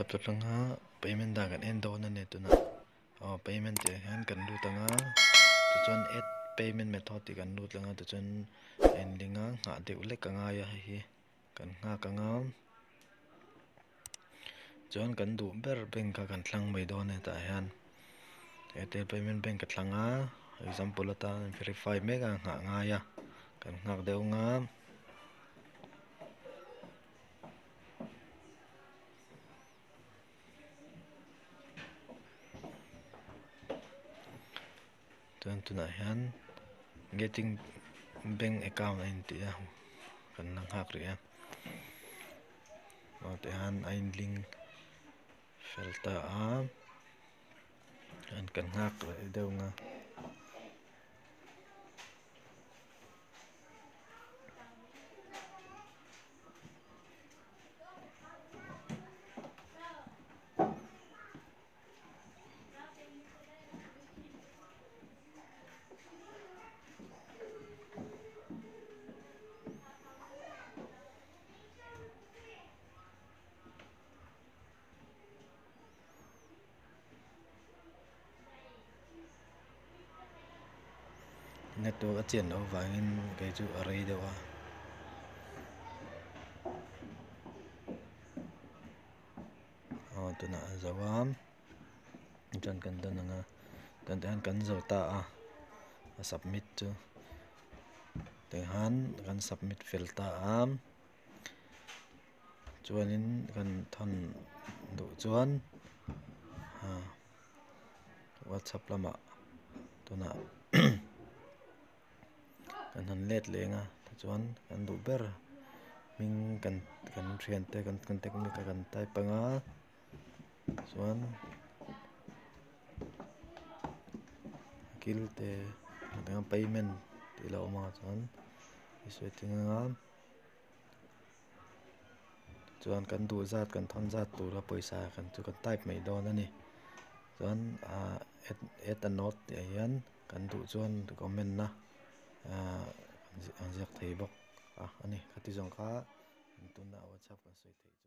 WhatsApp to langa payment da kan endo na ne tuna payment te han kan du tanga to chon add payment method ti kan du langa to chon endinga nga de ule kanga ya hi kan nga kanga chon kan du ber bank ka kan thlang mai do ne ta han airtel payment bank ka thlanga example ta verify mega nga ya kan ngak deu nga tuna hian getting bank account in tia kan nang hak ria te han ein link filter a kan hak deu nga network a chen over in ke chu array dewa tuna zawam chan kan dan nga kan dan kan zo ta a submit chu te han kan submit filter am chuanin kan thon du chuan WhatsApp lama tuna kan han let lenga chuan kan du ber ming kan rian te kan tek mi ka kan type panga chuan kil te dengan payment ti lo ma chuan setting nga chuan kan du zat kan thon zat tu la paisa kan chu kan type mai don ani chuan add a note ti hian kan du chuan comment na an ziak thei bok ani khati jong kha tuna WhatsApp kan soi thei